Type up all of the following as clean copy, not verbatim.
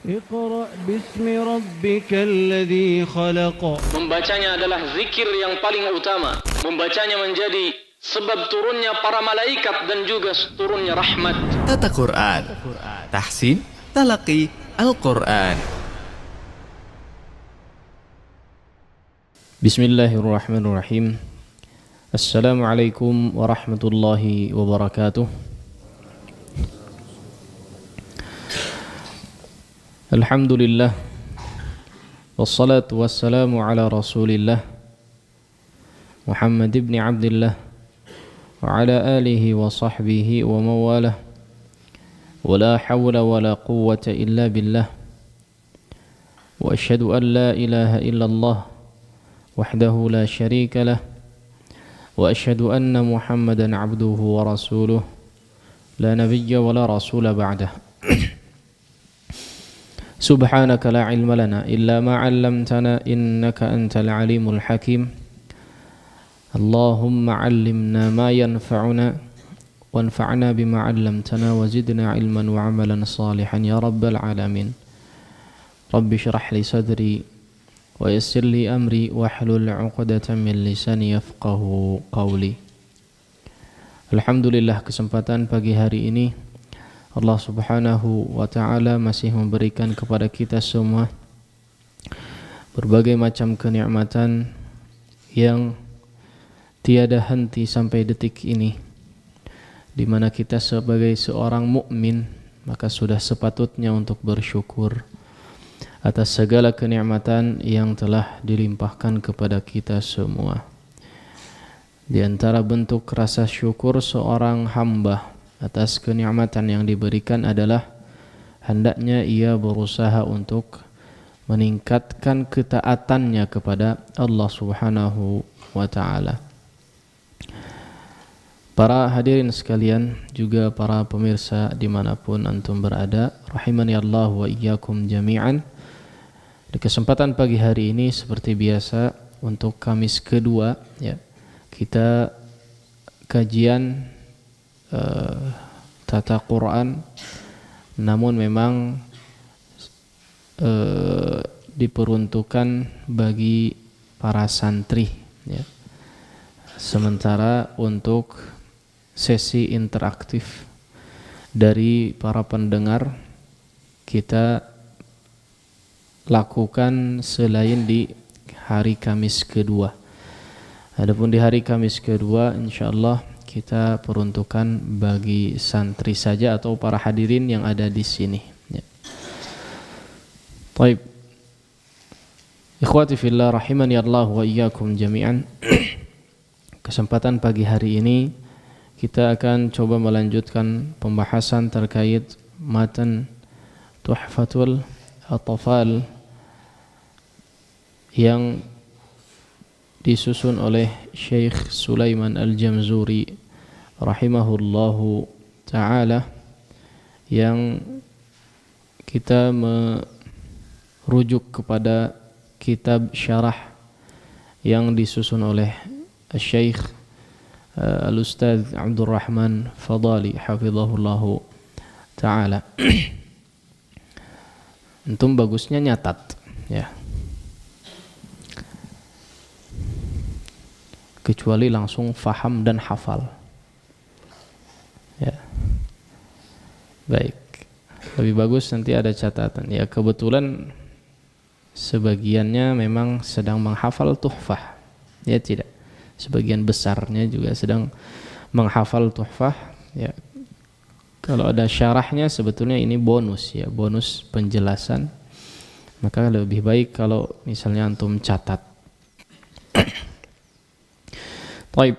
Iqra' bismi rabbikal ladzi khalaq. Membacanya adalah zikir yang paling utama. Membacanya menjadi sebab turunnya para malaikat dan juga turunnya rahmat. Tata Quran, tahsin, talaqi, Al-Quran. Bismillahirrahmanirrahim. Assalamualaikum warahmatullahi wabarakatuh. Alhamdulillah. Wassalatu wassalamu ala rasulillah Muhammad ibn Abdullah wa ala alihi wa sahbihi wa mawalah. Wa la hawla wa la quwwata illa billah. Wa ashhadu an la ilaha illallah wahdahu la sharika lah. Wa ashhadu anna Muhammadan abduhu wa rasuluh la nabiyya wa la rasula ba'dah. Subhanaka la ilma lana illa ma 'allamtana innaka antal alimul hakim. Allahumma 'allimna ma yanfa'una wanfa'na bima 'allamtana wa zidna ilman wa 'amalan salihan ya rabbal alamin. Rabbi shrah li sadri wa yassir li amri wahlul 'uqdatam min lisani yafqahu qawli. Alhamdulillah, kesempatan pagi hari ini Allah Subhanahu wa ta'ala masih memberikan kepada kita semua berbagai macam kenikmatan yang tiada henti sampai detik ini, di mana kita sebagai seorang mukmin maka sudah sepatutnya untuk bersyukur atas segala kenikmatan yang telah dilimpahkan kepada kita semua. Di antara bentuk rasa syukur seorang hamba atas kenikmatan yang diberikan adalah hendaknya ia berusaha untuk meningkatkan ketaatannya kepada Allah Subhanahu wa ta'ala. Para hadirin sekalian, juga para pemirsa dimanapun antum berada, rahimani Allah wa iyyakum jami'an. Di kesempatan pagi hari ini seperti biasa untuk Kamis kedua ya, kita kajian tata Quran, namun memang diperuntukkan bagi para santri ya. Sementara untuk sesi interaktif dari para pendengar kita lakukan selain di hari Kamis kedua. Adapun di hari Kamis kedua insyaallah kita peruntukan bagi santri saja atau para hadirin yang ada di sini. Ya. Baik. Ikhwati fillah rahimani Allah wa iyyakum jami'an. Kesempatan pagi hari ini kita akan coba melanjutkan pembahasan terkait matan Tuhfatul Atfal yang disusun oleh Syekh Sulaiman Al-Jamzuri rahimahullahu ta'ala, yang kita merujuk kepada kitab syarah yang disusun oleh Syekh Al-Ustadz Abdul Rahman Fadali hafizahullahu ta'ala. Antum bagusnya nyatat ya, kecuali langsung faham dan hafal ya. Baik, lebih bagus nanti ada catatan ya. Kebetulan sebagiannya memang sedang menghafal tuhfah ya, tidak, sebagian besarnya juga sedang menghafal tuhfah ya. Kalau ada syarahnya sebetulnya ini bonus ya, bonus penjelasan, maka lebih baik kalau misalnya antum catat. Baik,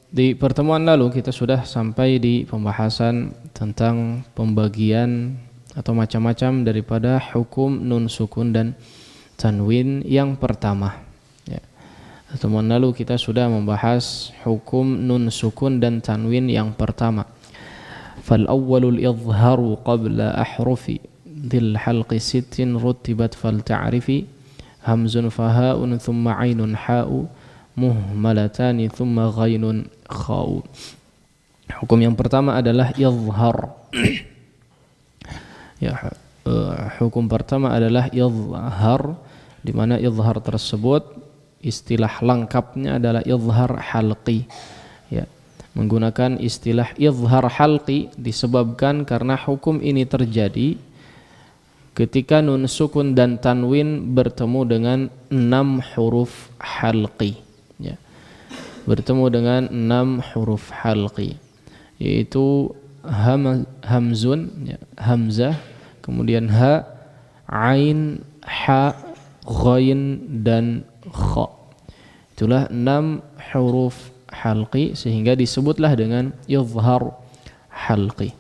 di pertemuan lalu kita sudah sampai di pembahasan tentang pembagian atau macam-macam daripada hukum nun sukun dan tanwin yang pertama ya. Pertemuan lalu kita sudah membahas hukum nun sukun dan tanwin yang pertama. Fal awwalul idharu qabla ahrufi dhil halqi sittin rutibat fal ta'rifi hamzun fahaun thumma ainun ha'u muhmalatani thumma ghainun khau. Hukum yang pertama adalah izhar. Ya, hukum pertama adalah izhar, di mana izhar tersebut istilah lengkapnya adalah izhar halqi. Ya, menggunakan istilah izhar halqi disebabkan karena hukum ini terjadi ketika nun sukun dan tanwin bertemu dengan 6 huruf halqi, ya. Bertemu dengan 6 huruf halqi, yaitu hamzun, ya, hamzah, kemudian ha, ain, ha, ghain dan kha. Itulah 6 huruf halqi sehingga disebutlah dengan izhar halqi.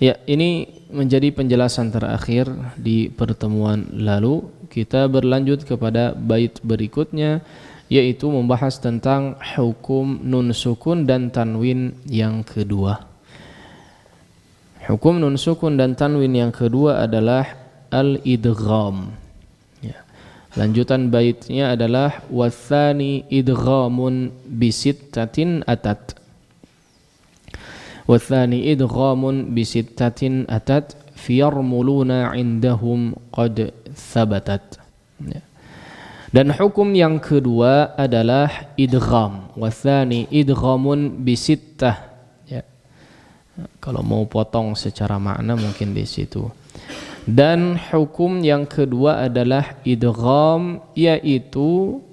Ya, ini menjadi penjelasan terakhir di pertemuan lalu. Kita berlanjut kepada bait berikutnya, yaitu membahas tentang hukum nun sukun dan tanwin yang kedua. Hukum nun sukun dan tanwin yang kedua adalah al-idgham. Ya. Lanjutan baitnya adalah wathani idghamun bisittatin atat. Wathani idghamun bisittatin atat fiyarmuluna indahum qad thabatat. Ya. Dan hukum yang kedua adalah idgham. Wathani idghamun bisittah. Ya. Kalau mau potong secara makna mungkin di situ. Dan hukum yang kedua adalah idgham, yaitu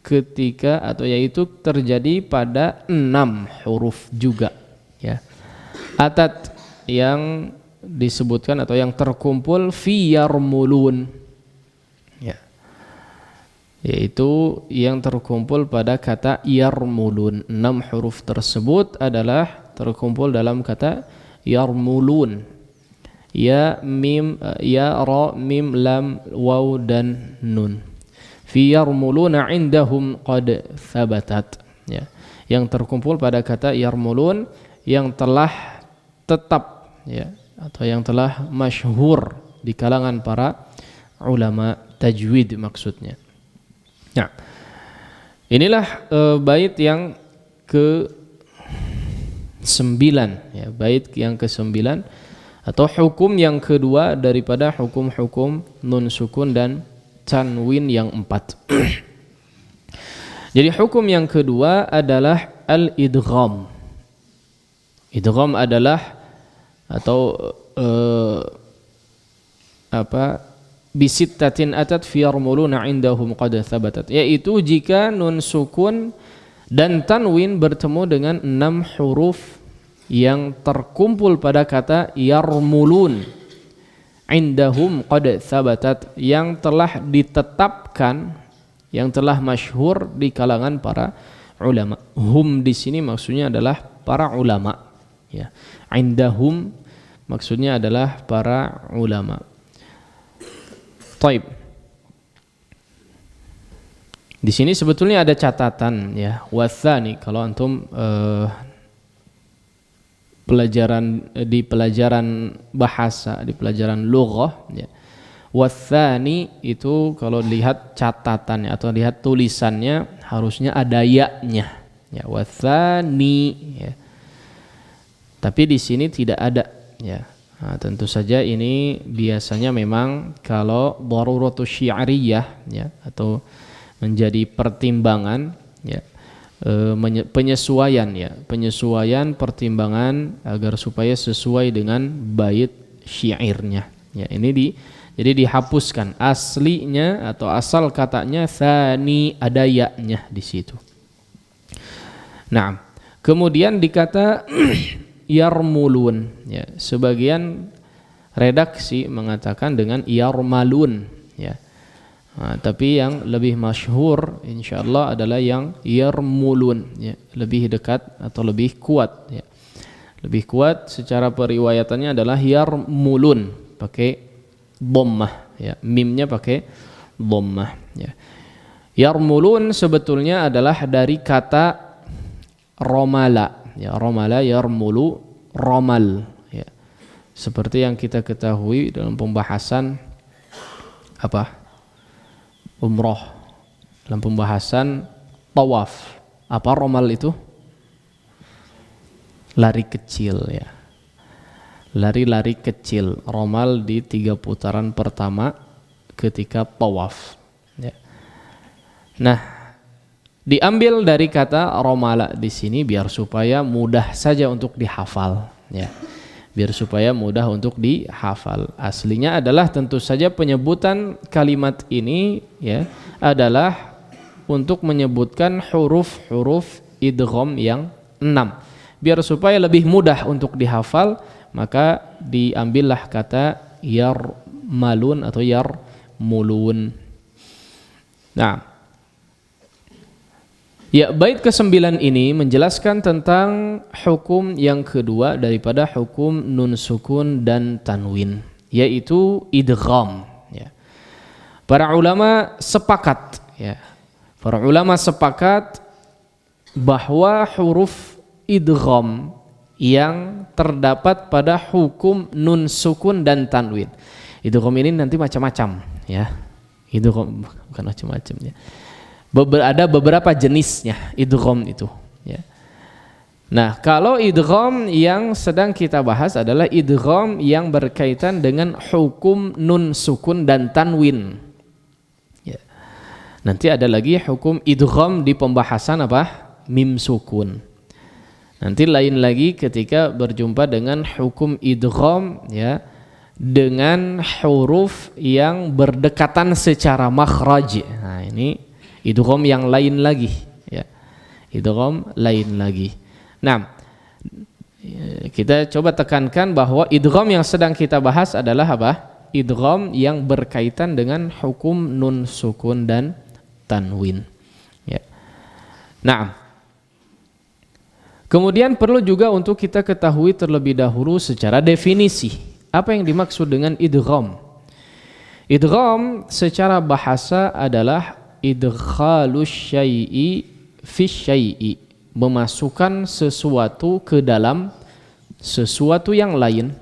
ketika atau yaitu terjadi pada 6 huruf juga, ya. Atat yang disebutkan atau yang terkumpul fi yarmulun, ya, yaitu yang terkumpul pada kata yarmulun. 6 huruf tersebut adalah terkumpul dalam kata yarmulun. Ya, mim, ya, ra, mim, lam, waw dan nun. Fi yarmuluna indahum qad thabatat, ya. Yang terkumpul pada kata yarmulun yang telah tetap, ya, atau yang telah masyhur di kalangan para ulama tajwid maksudnya. Nah, inilah bait yang ke-9, ya, bait yang ke-9 atau hukum yang kedua daripada hukum-hukum nun sukun dan tanwin yang 4. Jadi hukum yang kedua adalah al-idgham. Idgham adalah atau bisittatin atat fi yarmuluna indahum qad thabatat, yaitu jika nun sukun dan tanwin bertemu dengan 6 huruf yang terkumpul pada kata yarmulun indahum qad thabatat, yang telah ditetapkan, yang telah masyhur di kalangan para ulama. Hum di sini maksudnya adalah para ulama, ya. Indahum maksudnya adalah para ulama. Taib. Di sini sebetulnya ada catatan, ya. Wathani, kalau antum di pelajaran bahasa, di pelajaran lughah, ya. Wathani itu kalau lihat catatannya atau lihat tulisannya harusnya ada ya-nya, ya. Wathani, ya. Tapi di sini tidak ada, ya. Nah, tentu saja ini biasanya memang kalau daruratus syi'riyah, ya, atau menjadi pertimbangan, ya, penyesuaian, ya, penyesuaian pertimbangan agar supaya sesuai dengan bait syairnya, ya. Jadi dihapuskan aslinya atau asal katanya tsani, ada ya-nya di situ. Nah, kemudian dikata yarmulun, ya. Sebagian redaksi mengatakan dengan yarmalun, ya. Nah, tapi yang lebih masyhur insyaallah adalah yang yarmulun, ya. Lebih dekat atau lebih kuat, ya. Lebih kuat secara periwayatannya adalah yarmulun pakai dhammah, ya. Mimnya pakai dhammah, ya. Yarmulun sebetulnya adalah dari kata romala, ya. Romala yarmulu, romal, ya. Seperti yang kita ketahui dalam pembahasan umroh, dalam pembahasan tawaf, romal itu? Lari kecil, ya. lari-lari kecil, romal di 3 putaran pertama ketika tawaf. Ya. Nah, diambil dari kata romala di sini biar supaya mudah saja untuk dihafal. Ya. Biar supaya mudah untuk dihafal. Aslinya adalah tentu saja penyebutan kalimat ini ya adalah untuk menyebutkan huruf-huruf idgham yang 6. Biar supaya lebih mudah untuk dihafal, maka diambillah kata yarmalun atau yarmulun. Nah, ya, bait ke-9 ini menjelaskan tentang hukum yang kedua daripada hukum nun sukun dan tanwin, yaitu idgham. Ya. Para ulama sepakat, ya. Para ulama sepakat bahwa huruf idgham yang terdapat pada hukum nun sukun dan tanwin. Idgham ini nanti macam-macam, ya. Idgham bukan macam-macam, ya. Ada beberapa jenisnya idgham itu, ya. Nah, kalau idgham yang sedang kita bahas adalah idgham yang berkaitan dengan hukum nun sukun dan tanwin. Ya. Nanti ada lagi hukum idgham di pembahasan apa? Mim sukun. Nanti lain lagi ketika berjumpa dengan hukum idgham ya dengan huruf yang berdekatan secara makhraj. Nah, ini idgham yang lain lagi ya. Idgham lain lagi. Nah, kita coba tekankan bahwa idgham yang sedang kita bahas adalah apa? Idgham yang berkaitan dengan hukum nun sukun dan tanwin. Ya. Nah, kemudian perlu juga untuk kita ketahui terlebih dahulu secara definisi apa yang dimaksud dengan idgham. Idgham secara bahasa adalah idkhalus syai'i fi syai'i, memasukkan sesuatu ke dalam sesuatu yang lain.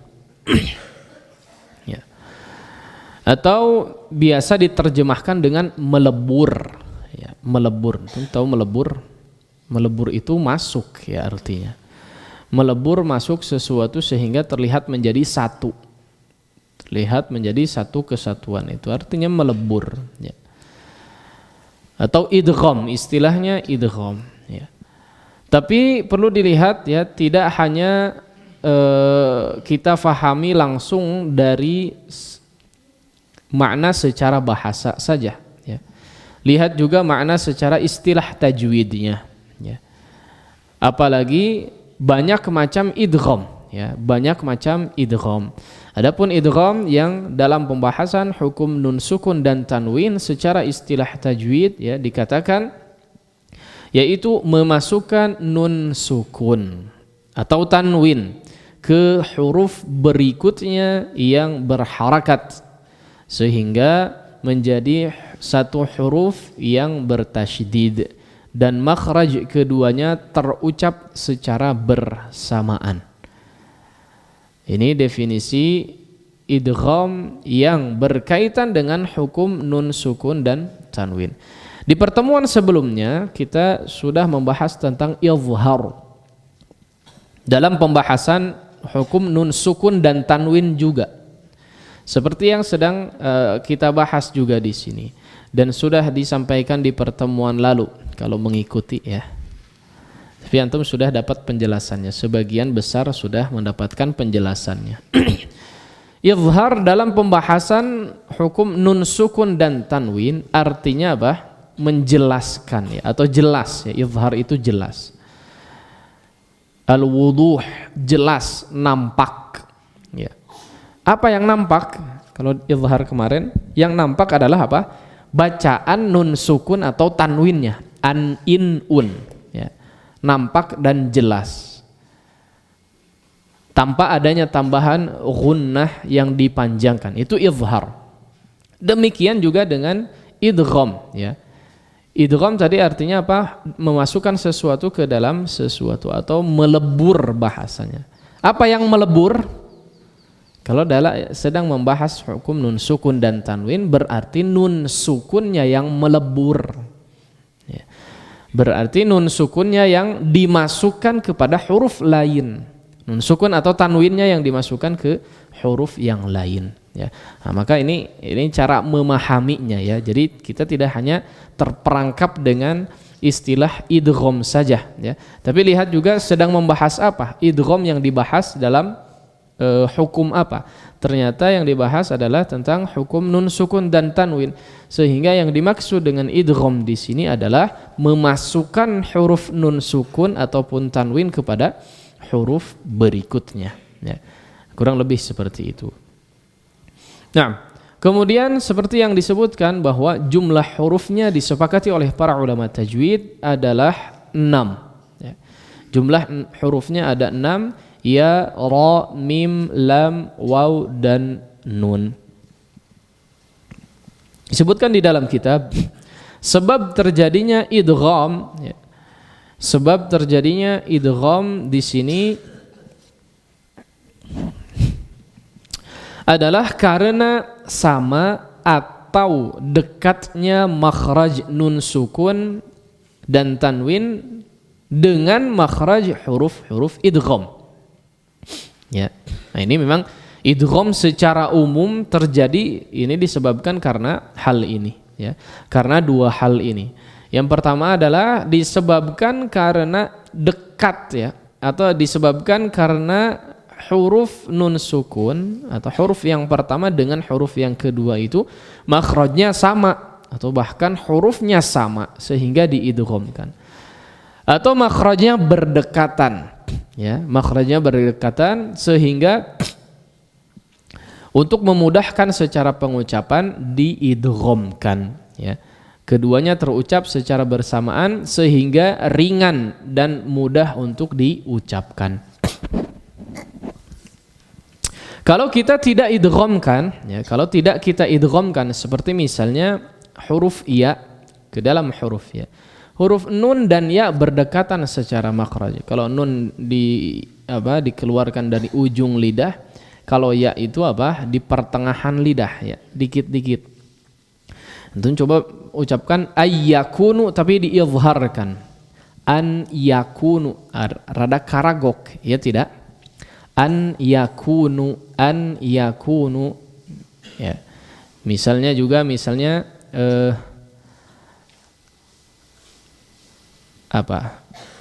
Ya. Atau biasa diterjemahkan dengan melebur. Ya, melebur. Tahu melebur? Melebur itu masuk ya artinya. Melebur masuk sesuatu sehingga terlihat menjadi satu. Terlihat menjadi satu kesatuan, itu artinya melebur ya. Atau idgham, istilahnya idgham ya. Tapi perlu dilihat ya, tidak hanya kita fahami langsung dari makna secara bahasa saja ya. Lihat juga makna secara istilah tajwidnya. Ya. Apalagi banyak macam idgham ya, banyak macam idgham. Adapun idgham yang dalam pembahasan hukum nun sukun dan tanwin secara istilah tajwid ya dikatakan yaitu memasukkan nun sukun atau tanwin ke huruf berikutnya yang berharakat sehingga menjadi satu huruf yang bertasydid dan makhraj keduanya terucap secara bersamaan. Ini definisi idgham yang berkaitan dengan hukum nun sukun dan tanwin. Di pertemuan sebelumnya kita sudah membahas tentang izhar. Dalam pembahasan hukum nun sukun dan tanwin juga. Seperti yang sedang kita bahas juga di sini dan sudah disampaikan di pertemuan lalu. Kalau mengikuti ya, tapi antum sudah dapat penjelasannya, sebagian besar sudah mendapatkan penjelasannya. Izhar dalam pembahasan hukum nun sukun dan tanwin artinya apa? Menjelaskan ya, atau jelas ya. Izhar itu jelas. Al-wuduh, jelas, nampak ya. Apa yang nampak? Kalau izhar kemarin yang nampak adalah apa? Bacaan nun sukun atau tanwinnya, an, in, un ya. Nampak dan jelas tanpa adanya tambahan gunnah yang dipanjangkan, itu izhar. Demikian juga dengan idgham ya. Idgham tadi artinya apa? Memasukkan sesuatu ke dalam sesuatu atau melebur bahasanya. Apa yang melebur? Kalau sedang membahas hukum nun sukun dan tanwin berarti nun sukunnya yang melebur ya. Berarti nun sukunnya yang dimasukkan kepada huruf lain. nun sukun atau tanwinnya yang dimasukkan ke huruf yang lain, ya. Nah, maka ini cara memahaminya, ya. Jadi kita tidak hanya terperangkap dengan istilah idgham saja, ya. Tapi lihat juga sedang membahas apa, idgham yang dibahas dalam hukum apa. Ternyata yang dibahas adalah tentang hukum nun sukun dan tanwin, sehingga yang dimaksud dengan idgham di sini adalah memasukkan huruf nun sukun ataupun tanwin kepada huruf berikutnya, ya. Kurang lebih seperti itu. Nah, kemudian seperti yang disebutkan bahwa jumlah hurufnya disepakati oleh para ulama tajwid adalah 6, ya. Jumlah hurufnya ada 6, ya, ra, mim, lam, waw, dan nun. Disebutkan di dalam kitab sebab terjadinya idgham, ya. Sebab terjadinya idgham di sini adalah karena sama atau dekatnya makhraj nun sukun dan tanwin dengan makhraj huruf-huruf idgham, ya. Nah, ini memang idgham secara umum terjadi ini disebabkan karena hal ini, ya. Karena dua hal ini. Yang pertama adalah disebabkan karena dekat, ya, atau disebabkan karena huruf nun sukun atau huruf yang pertama dengan huruf yang kedua itu makhrajnya sama atau bahkan hurufnya sama sehingga diidghamkan. Atau makhrajnya berdekatan, ya, makhrajnya berdekatan sehingga untuk memudahkan secara pengucapan diidghamkan, ya. Keduanya terucap secara bersamaan sehingga ringan dan mudah untuk diucapkan. Kalau kita tidak idghamkan, ya, kalau tidak kita idghamkan seperti misalnya huruf ya ke dalam huruf ya. Huruf nun dan ya berdekatan secara makhraj. Kalau nun dikeluarkan dari ujung lidah, kalau ya itu di pertengahan lidah, ya, dikit-dikit. Antum coba ucapkan ayyakunu tapi diizharkan. An yakunu, rada karagok, ya tidak? An yakunu, ya. Misalnya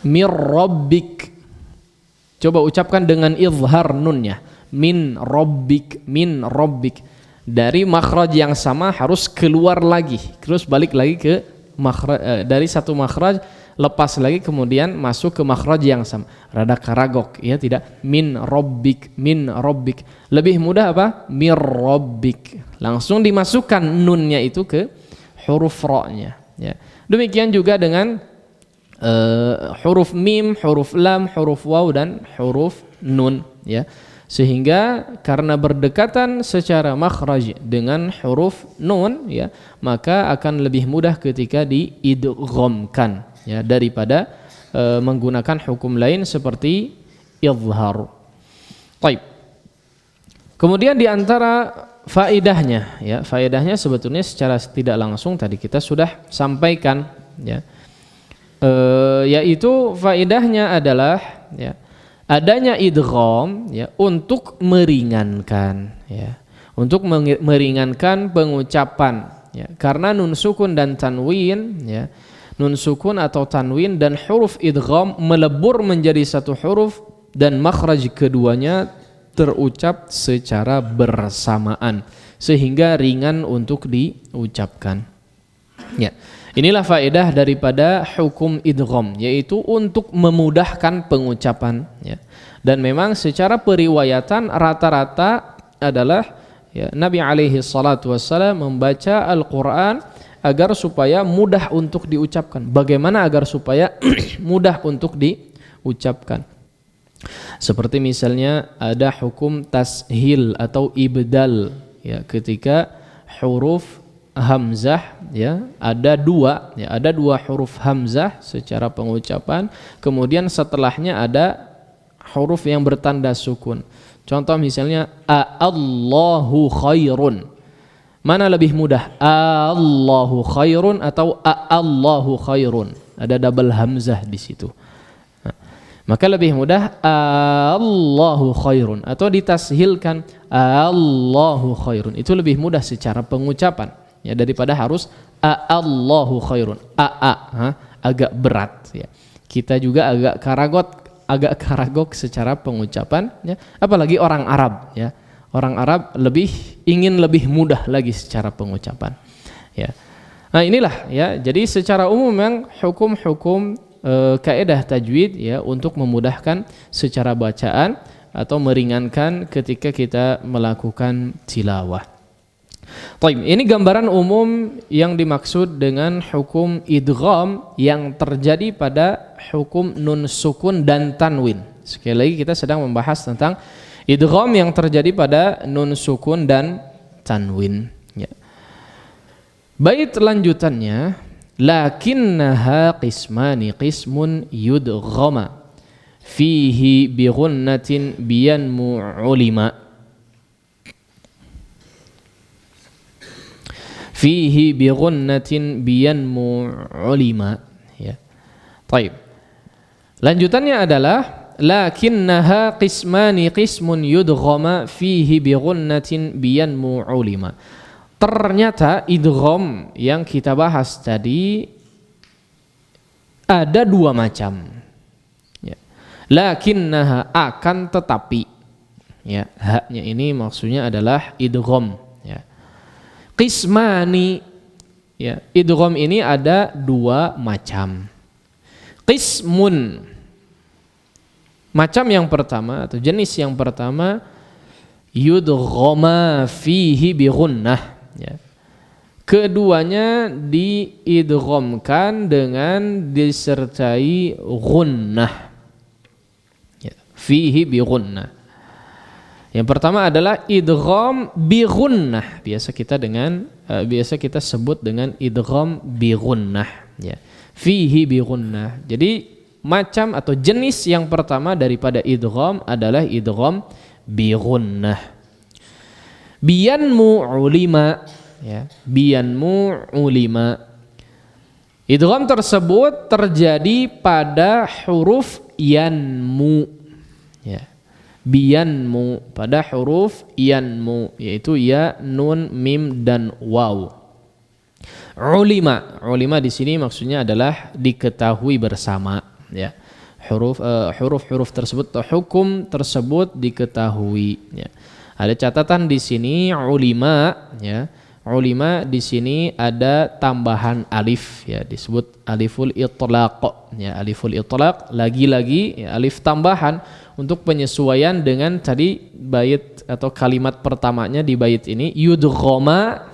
mir rabbik, coba ucapkan dengan izhar nunnya, min rabbik. Dari makhraj yang sama harus keluar lagi, terus balik lagi ke makhraj, dari satu makhraj lepas lagi kemudian masuk ke makhraj yang sama, rada karagok, ya tidak? Min rabbik. Lebih mudah mir rabbik, langsung dimasukkan nunnya itu ke huruf ra-nya, ya. Demikian juga dengan huruf mim, huruf lam, huruf waw dan huruf nun, ya. Sehingga karena berdekatan secara makhraj dengan huruf nun, ya, maka akan lebih mudah ketika diidghamkan, ya, daripada menggunakan hukum lain seperti izhar. Baik. Kemudian di antara faedahnya, ya, faedahnya sebetulnya secara tidak langsung tadi kita sudah sampaikan, ya. Yaitu faedahnya adalah, ya, adanya idgham, ya, untuk meringankan, ya, untuk meringankan pengucapan, ya, karena nun sukun dan tanwin, ya, nun sukun atau tanwin dan huruf idgham melebur menjadi satu huruf dan makhraj keduanya terucap secara bersamaan sehingga ringan untuk diucapkan, ya. Inilah faedah daripada hukum idgham, yaitu untuk memudahkan pengucapan, ya. Dan memang secara periwayatan rata-rata adalah, ya, Nabi alaihi salatu wassalam membaca Al-Quran agar supaya mudah untuk diucapkan. Bagaimana agar supaya mudah untuk diucapkan? Seperti misalnya ada hukum tashil atau ibdal, ya, ketika huruf hamzah, ya, ada dua huruf hamzah secara pengucapan, kemudian setelahnya ada huruf yang bertanda sukun. Contoh misalnya Allahu khairun. Mana lebih mudah? Allahu khairun atau Allahu khairun? Ada double hamzah di situ. Nah, Maka lebih mudah Allahu khairun, atau ditashilkan Allahu khairun. Itu lebih mudah secara pengucapan ya, daripada harus Allahu khairun. Agak berat ya. Kita juga agak karagok secara pengucapan ya. Apalagi orang Arab ya. Orang Arab ingin lebih mudah lagi secara pengucapan ya. Nah, inilah ya. Jadi secara umum memang hukum-hukum kaidah tajwid ya, untuk memudahkan secara bacaan atau meringankan ketika kita melakukan tilawah. Baik, ini gambaran umum yang dimaksud dengan hukum idgham yang terjadi pada hukum nun sukun dan tanwin. Sekali lagi kita sedang membahas tentang idgham yang terjadi pada nun sukun dan tanwin ya. Bait lanjutannya, lakinnaha qismani qismun yudghama fihi bi ghunnatin biyanmu ulima, fihi bi ghunnatin biyanmu ulima ya. Baik, lanjutannya adalah lakinnaha qismani qismun yudghama fihi bi ghunnatin biyanmu ulima. Ternyata idgham yang kita bahas tadi ada dua macam ya. Lakinnaha, akan tetapi ya, haknya ini maksudnya adalah idgham ya. Qismani ya, idgham ini ada dua macam. Qismun, macam yang pertama atau jenis yang pertama, yudghama fihi bi ghunnah ya. Keduanya diidghamkan dengan disertai ghunnah ya, fihi bi ghunnah. Yang pertama adalah idgham bi ghunnah, biasa kita sebut dengan idgham bi ghunnah ya, fihi bi ghunnah. Jadi macam atau jenis yang pertama daripada idgham adalah idgham bi ghunnah. Biyanmu ulima ya, biyanmu ulima. Idgham tersebut terjadi pada huruf yanmu ya. Biyanmu, pada huruf yanmu, yaitu ya, nun, mim dan waw. Ulima di sini maksudnya adalah diketahui bersama ya. Huruf-huruf tersebut atau hukum tersebut diketahui ya. Ada catatan di sini ulima ya. Ulima di sini ada tambahan alif ya, disebut aliful itlaq ya. Aliful itlaq lagi-lagi ya, alif tambahan untuk penyesuaian dengan tadi bait atau kalimat pertamanya di bait ini, yudghama,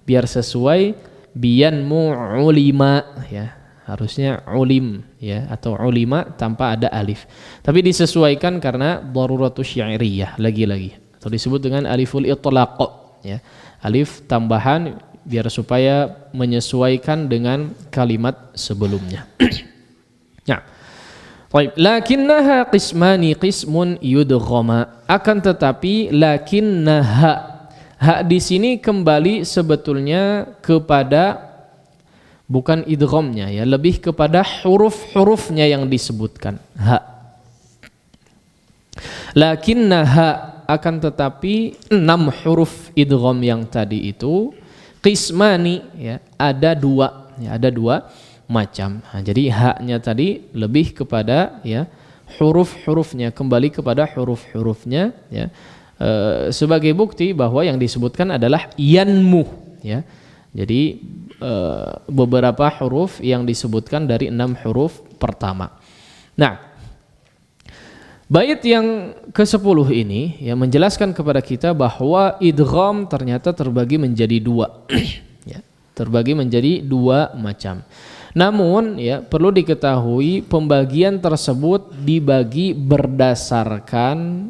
biar sesuai biyanmu ulima ya. Harusnya ulim ya, atau ulima tanpa ada alif. Tapi disesuaikan karena daruratus syairiyah lagi-lagi. Atau disebut dengan aliful itlaq ya. Alif tambahan biar supaya menyesuaikan dengan kalimat sebelumnya. Ya. Baik, lakinnaha qismani qismun yudghama. Akan tetapi lakinnaha, hak di sini kembali sebetulnya kepada bukan idghamnya ya, lebih kepada huruf-hurufnya yang disebutkan. Ha. Lakinnaha, akan tetapi 6 huruf idgham yang tadi itu qismani ya, ada dua macam. Nah, jadi haknya tadi lebih kepada ya huruf-hurufnya, kembali kepada huruf-hurufnya ya. Sebagai bukti bahwa yang disebutkan adalah yanmu ya. Jadi beberapa huruf yang disebutkan dari 6 huruf pertama. Nah, bait yang ke-10 ini yang menjelaskan kepada kita bahwa idgham ternyata terbagi menjadi dua ya, terbagi menjadi dua macam. Namun ya, perlu diketahui pembagian tersebut dibagi berdasarkan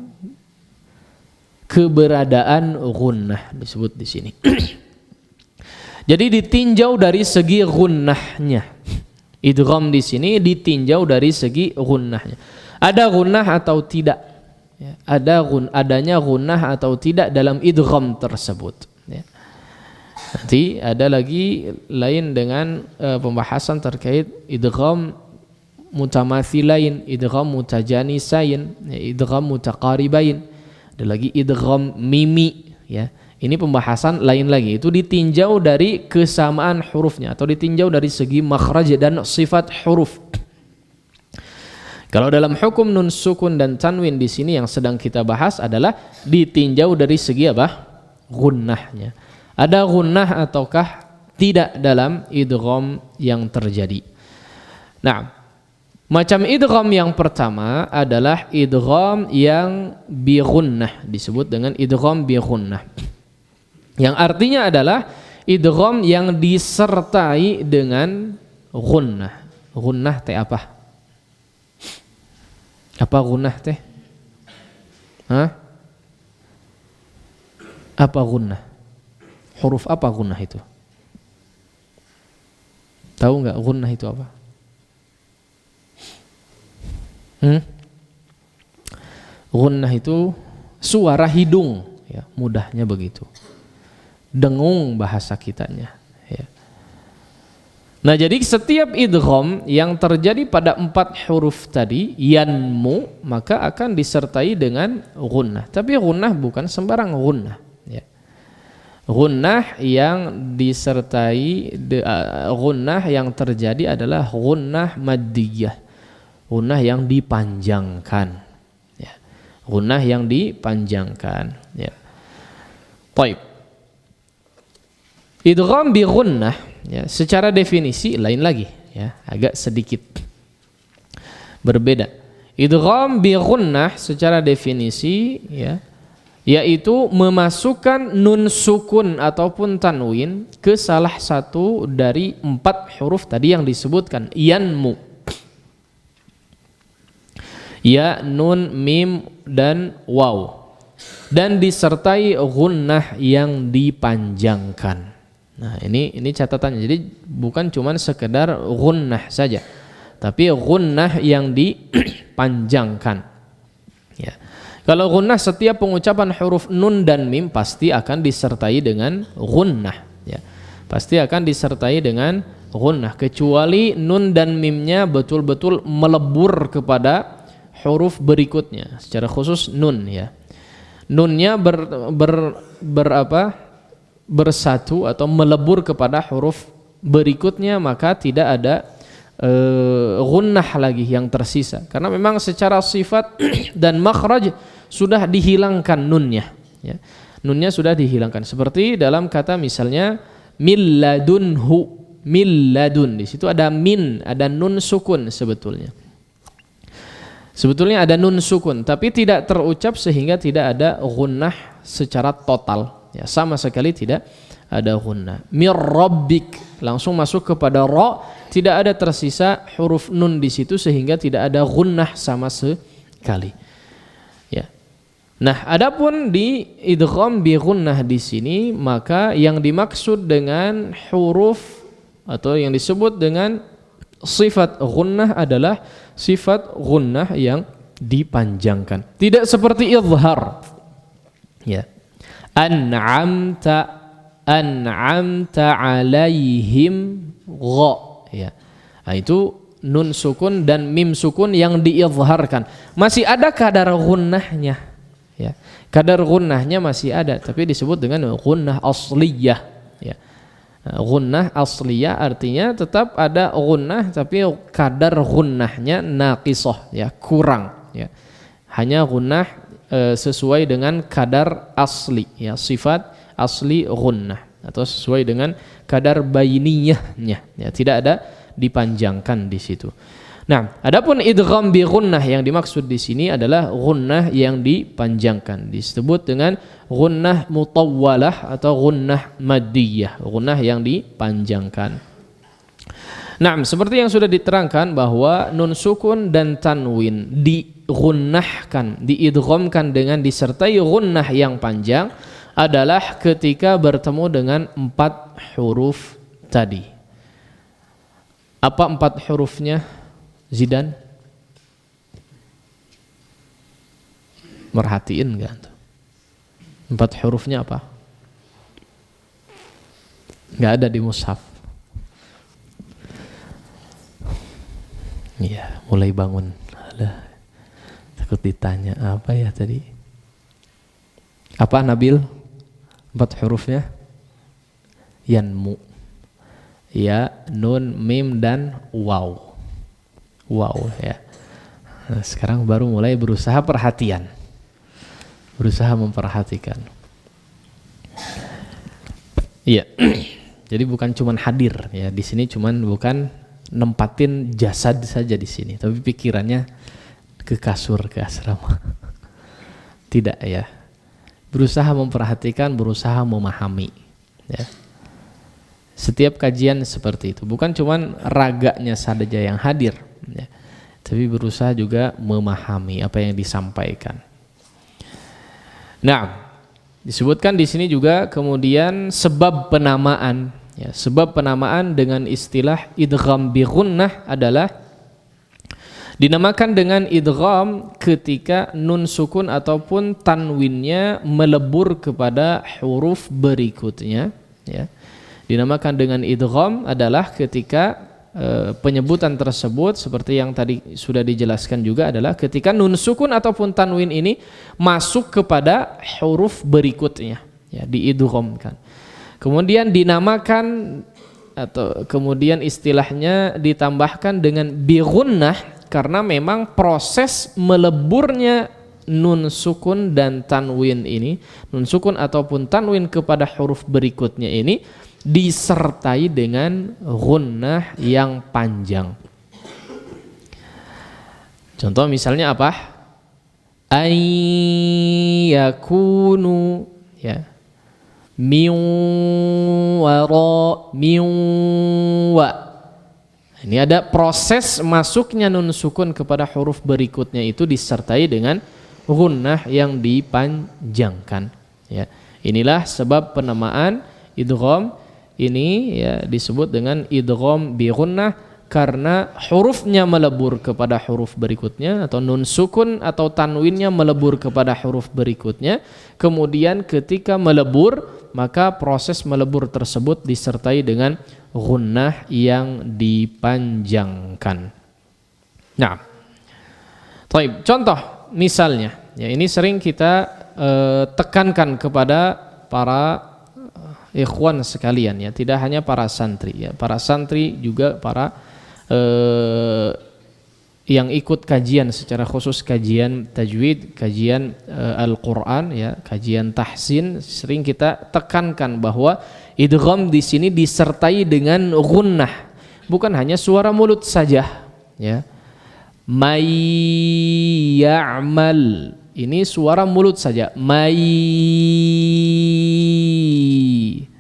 keberadaan ghunnah, disebut di sini. Jadi ditinjau dari segi ghunnahnya. Idgham di sini ditinjau dari segi ghunnahnya. Ada gunnah atau tidak ya, adanya gunnah atau tidak dalam idgham tersebut ya. Nanti ada lagi lain dengan pembahasan terkait idgham mutamathilain, idgham mutajanisain, idgham mutaqaribain, ada lagi idgham mimi, ya. Ini pembahasan lain lagi, itu ditinjau dari kesamaan hurufnya atau ditinjau dari segi makhraj dan sifat huruf. Kalau dalam hukum nun sukun dan tanwin di sini yang sedang kita bahas adalah ditinjau dari segi apa? Gunnahnya. Ada gunnah ataukah tidak dalam idgham yang terjadi. Nah, macam idgham yang pertama adalah idgham yang bi gunnah, disebut dengan idgham bi gunnah. Yang artinya adalah idgham yang disertai dengan gunnah. Gunnah teh apa? Apa gunnah teh? Hah? Apa gunnah? Huruf apa gunnah itu? Tahu nggak gunnah itu apa? Gunnah itu suara hidung, ya, mudahnya begitu. Dengung bahasa kitanya, ya. Nah, jadi setiap idgham yang terjadi pada 4 huruf tadi, yanmu, maka akan disertai dengan gunnah. Tapi gunnah bukan sembarang gunnah, ya. Gunnah yang disertai gunnah yang terjadi adalah gunnah maddiyah, gunnah yang dipanjangkan, ya. Gunnah yang dipanjangkan, ya. Baik. Idgham bi gunnah, ya, secara definisi lain lagi, ya, agak sedikit berbeda. Idgham bi gunnah secara definisi, ya, yaitu memasukkan nun sukun ataupun tanwin ke salah satu dari 4 huruf tadi yang disebutkan, yanmu, ya, nun, mim, dan waw, dan disertai gunnah yang dipanjangkan. Nah, ini catatannya. Jadi bukan cuma sekedar gunnah saja, tapi gunnah yang dipanjangkan, ya. Kalau gunnah, setiap pengucapan huruf nun dan mim pasti akan disertai dengan gunnah, ya. Pasti akan disertai dengan gunnah, kecuali nun dan mimnya betul-betul melebur kepada huruf berikutnya, secara khusus nun, ya. Nunnya bersatu atau melebur kepada huruf berikutnya, maka tidak ada gunnah lagi yang tersisa, karena memang secara sifat dan makhraj sudah dihilangkan nunnya, ya. Nunnya sudah dihilangkan, seperti dalam kata misalnya milladunhu, milladun, di situ ada min, ada nun sukun sebetulnya ada nun sukun, tapi tidak terucap sehingga tidak ada gunnah secara total, ya, sama sekali tidak ada gunnah. Mir rabbik, langsung masuk kepada ra, tidak ada tersisa huruf nun di situ sehingga tidak ada gunnah sama sekali, ya. Nah, adapun di idgham bi gunnah di sini, maka yang dimaksud dengan huruf atau yang disebut dengan sifat gunnah adalah sifat gunnah yang dipanjangkan, tidak seperti izhar, ya. An'amta alaihim gha, ya. Nah, itu nun sukun dan mim sukun yang diizharkan, masih ada kadar gunnahnya, ya. Kadar gunnahnya masih ada, tapi disebut dengan gunnah asliyah, ya. Gunnah asliyah artinya tetap ada gunnah, tapi kadar gunnahnya naqisah, ya, kurang, ya. Hanya gunnah sesuai dengan kadar asli, ya, sifat asli gunnah, atau sesuai dengan kadar bainiyahnya, ya, tidak ada dipanjangkan di situ. Nah, adapun idgham bi gunnah yang dimaksud di sini adalah gunnah yang dipanjangkan, disebut dengan gunnah mutawwalah atau gunnah maddiyah, gunnah yang dipanjangkan. Nah, seperti yang sudah diterangkan bahwa nun sukun dan tanwin digunnahkan, diidghamkan dengan disertai gunnah yang panjang adalah ketika bertemu dengan 4 huruf tadi. Apa 4 hurufnya, Zidan? Merhatiin enggak? 4 hurufnya apa? Enggak ada di mushaf. Ya, mulai bangun. Alah, takut ditanya apa ya tadi. Apa Nabil? 4 hurufnya? Yanmu. Ya, nun, mim, dan waw. Waw ya. Nah, sekarang baru mulai berusaha perhatian. Berusaha memperhatikan. Iya. Jadi bukan cuman hadir ya. Di sini cuman bukan nempatin jasad saja di sini, tapi pikirannya ke kasur, ke asrama. Tidak ya. Berusaha memperhatikan, berusaha memahami ya. Setiap kajian seperti itu, bukan cuman raganya saja yang hadir ya, tapi berusaha juga memahami apa yang disampaikan. Nah, disebutkan di sini juga kemudian sebab penamaan ya, sebab penamaan dengan istilah idgham bi gunnah adalah dinamakan dengan idgham ketika nun sukun ataupun tanwinnya melebur kepada huruf berikutnya ya. Dinamakan dengan idgham adalah ketika penyebutan tersebut seperti yang tadi sudah dijelaskan juga adalah ketika nun sukun ataupun tanwin ini masuk kepada huruf berikutnya ya, diidghamkan. Kemudian dinamakan atau kemudian istilahnya ditambahkan dengan bi gunnah karena memang proses meleburnya nun sukun dan tanwin ini, nun sukun ataupun tanwin kepada huruf berikutnya ini disertai dengan gunnah yang panjang. Contoh misalnya apa? Ayyakunu ya. Min wara min wa. Ini ada proses masuknya nun sukun kepada huruf berikutnya itu disertai dengan gunnah yang dipanjangkan ya. Inilah sebab penamaan idgham ini ya disebut dengan idgham bi gunnah karena hurufnya melebur kepada huruf berikutnya atau nun sukun atau tanwinnya melebur kepada huruf berikutnya. Kemudian ketika melebur maka proses melebur tersebut disertai dengan gunnah yang dipanjangkan. Nah, baik. Contoh misalnya, ya ini sering kita tekankan kepada para ikhwan sekalian ya, tidak hanya para santri ya, para santri juga para yang ikut kajian secara khusus, kajian tajwid, kajian Al-Qur'an ya, kajian tahsin, sering kita tekankan bahwa idgham di sini disertai dengan gunnah, bukan hanya suara mulut saja ya. May ya'mal, ini suara mulut saja, may,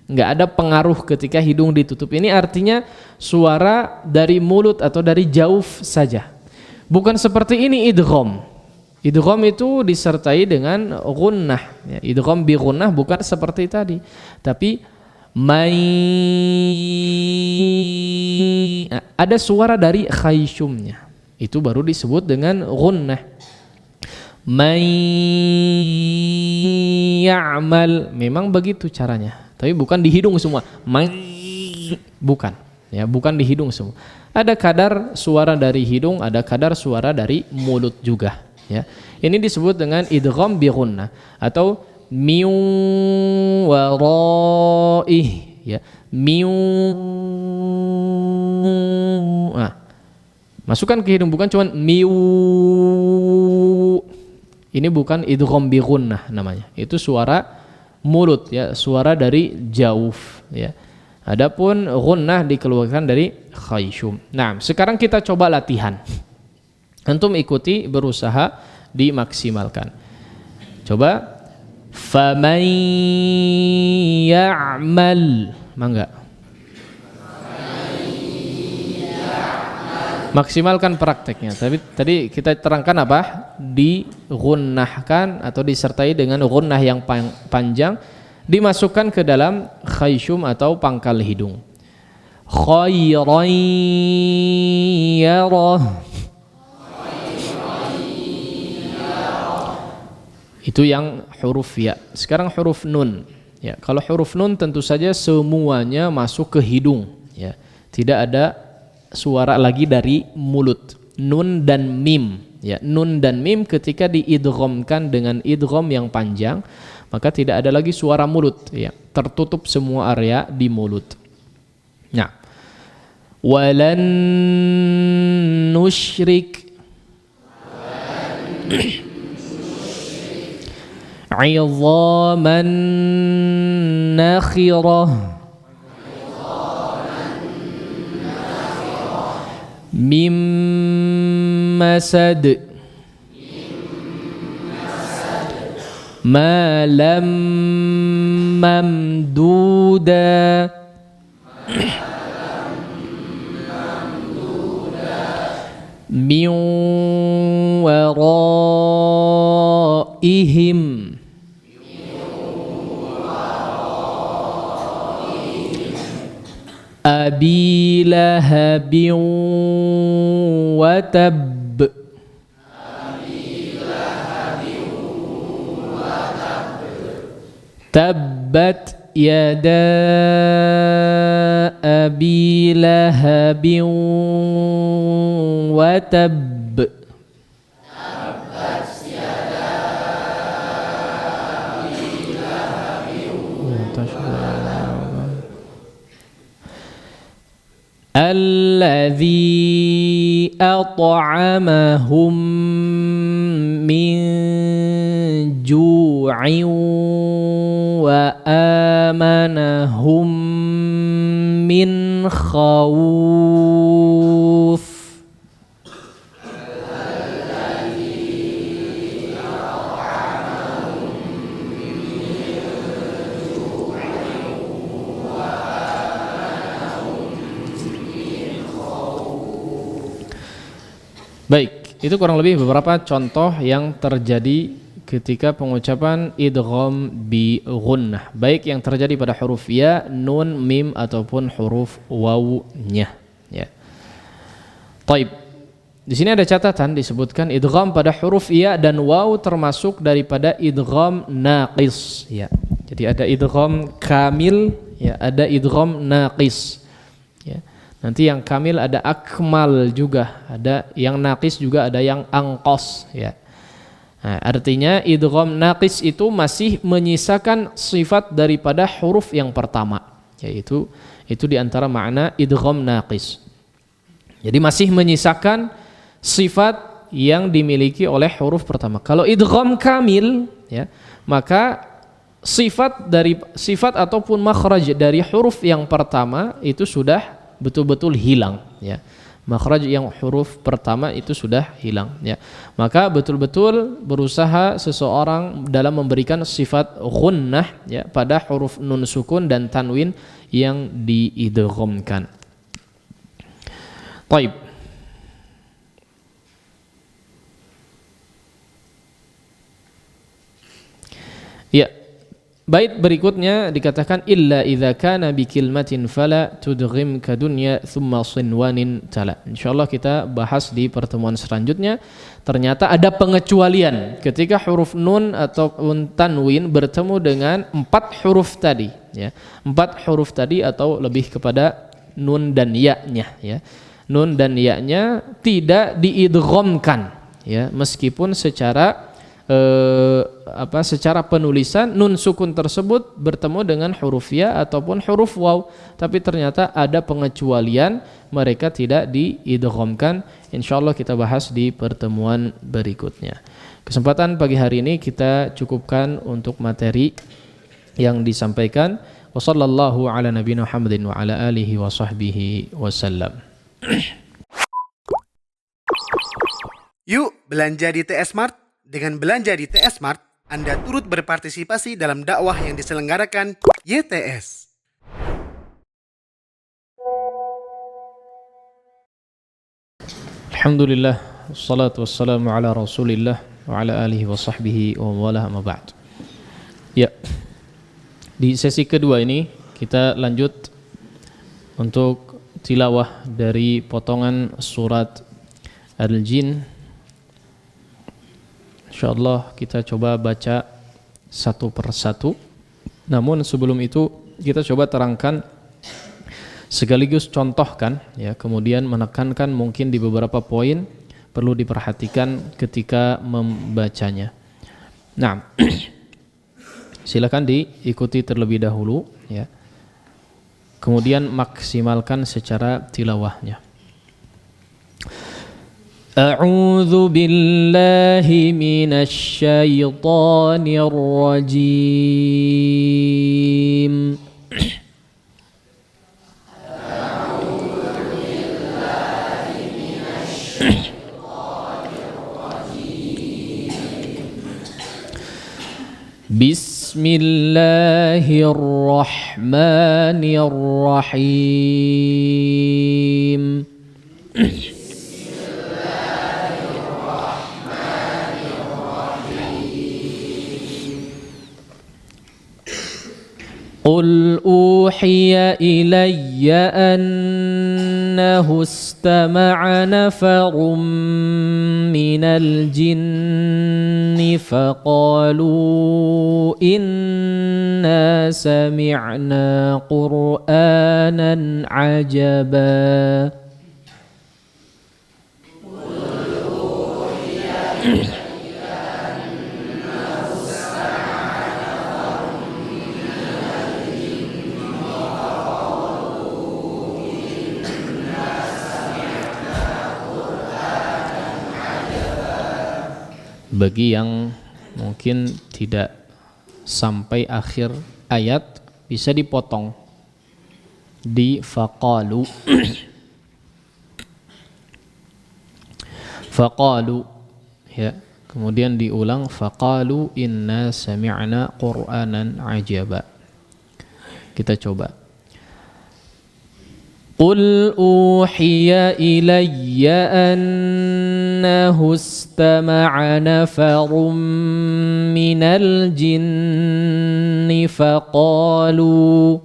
enggak ada pengaruh ketika hidung ditutup. Ini artinya suara dari mulut atau dari jauf saja. Bukan seperti ini idgham. Idgham itu disertai dengan gunnah ya. Idgham bi gunnah bukan seperti tadi, tapi may, ada suara dari khayshumnya, itu baru disebut dengan gunnah. May ya'mal, memang begitu caranya, tapi bukan di hidung semua. May, bukan ya, bukan di hidung semua. Ada kadar suara dari hidung, ada kadar suara dari mulut juga ya. Ini disebut dengan idgham bi gunnah atau min waraih ya. Min, masukkan ke hidung, bukan cuman miu. Ini bukan idgham bi gunnah namanya. Itu suara mulut ya, suara dari jauf ya. Adapun gunnah dikeluarkan dari khayshum. Nah, sekarang kita coba latihan. Antum ikuti, berusaha dimaksimalkan. Coba faman ya'mal, mangga. Maksimalkan prakteknya. Tapi tadi kita terangkan apa? Digunnahkan atau disertai dengan gunnah yang panjang, dimasukkan ke dalam khayshum atau pangkal hidung. Khayran yarah, itu yang huruf ya. Sekarang huruf nun ya. Kalau huruf nun tentu saja semuanya masuk ke hidung ya. Tidak ada suara lagi dari mulut nun dan mim. Ya, nun dan mim ketika diidghamkan dengan idgham yang panjang, maka tidak ada lagi suara mulut, ya. Tertutup semua area di mulut. Nah, walan nusyrik 'idhaman nakhirah mim masad ma lam mamduda min waraihim abi lahabin wa tab tabbat yada abi lahabin wa tab alladzi at'amahum min ju'in wa amanahum min khawf. Baik, itu kurang lebih beberapa contoh yang terjadi ketika pengucapan idgham bi ghunnah, baik yang terjadi pada huruf ya, nun, mim ataupun huruf wawunya, ya. Taib. Di sini ada catatan disebutkan idgham pada huruf ya dan waw termasuk daripada idgham naqis, ya. Jadi ada idgham kamil, ya, ada idgham naqis, ya. Nanti yang kamil ada akmal juga, ada yang naqis juga, ada yang angqos, ya. Nah, artinya idgham naqis itu masih menyisakan sifat daripada huruf yang pertama, yaitu itu di antara makna idgham naqis. Jadi masih menyisakan sifat yang dimiliki oleh huruf pertama. Kalau idgham kamil, ya, maka sifat ataupun makhraj dari huruf yang pertama itu sudah betul-betul hilang, ya. Makhraj yang huruf pertama itu sudah hilang, ya. Maka betul-betul berusaha seseorang dalam memberikan sifat ghunnah, ya, pada huruf nun sukun dan tanwin yang diidghamkan. Taib. Ya. Bait berikutnya dikatakan illa idza kana bi kilmatin fala tudghim ka dunya thumma sinwanin tala. Insyaallah kita bahas di pertemuan selanjutnya. Ternyata ada pengecualian ketika huruf nun atau tanwin bertemu dengan 4 huruf tadi, ya. 4 huruf tadi atau lebih kepada nun dan ya-nya, ya. Nun dan ya-nya tidak diidghamkan, ya, meskipun secara secara penulisan nun sukun tersebut bertemu dengan huruf ya ataupun huruf waw, tapi ternyata ada pengecualian, mereka tidak diidghamkan. Insyaallah kita bahas di pertemuan berikutnya. Kesempatan pagi hari ini kita cukupkan untuk materi yang disampaikan. Wassallallahu ala nabiyina Muhammadin wa ala alihi wa sahbihi wasallam. Yuk belanja di TS Mart. Dengan belanja di TS Mart, Anda turut berpartisipasi dalam dakwah yang diselenggarakan YTS. Alhamdulillah, wassalatu wassalamu ala rasulillah wa ala alihi wa sahbihi wa wala amma ba'd. Ya, di sesi kedua ini kita lanjut untuk tilawah dari potongan surat Al-Jin. InsyaAllah kita coba baca satu persatu. Namun sebelum itu kita coba terangkan sekaligus contohkan, ya, kemudian menekankan mungkin di beberapa poin perlu diperhatikan ketika membacanya. Nah, silakan diikuti terlebih dahulu ya. Kemudian maksimalkan secara tilawahnya. A'udzu billahi minasy syaithanir rajim. Bismillahirrahmanirrahim. قل أوحي إلي أنه استمع نفر من الجن فقالوا إنا سمعنا قرآنا عجبا. Bagi yang mungkin tidak sampai akhir ayat, bisa dipotong di faqalu. Faqalu ya, kemudian diulang faqalu inna sami'na qur'anan ajaba. Kita coba. قل أوحي إلي أنه استمع نفر من الجن فقالوا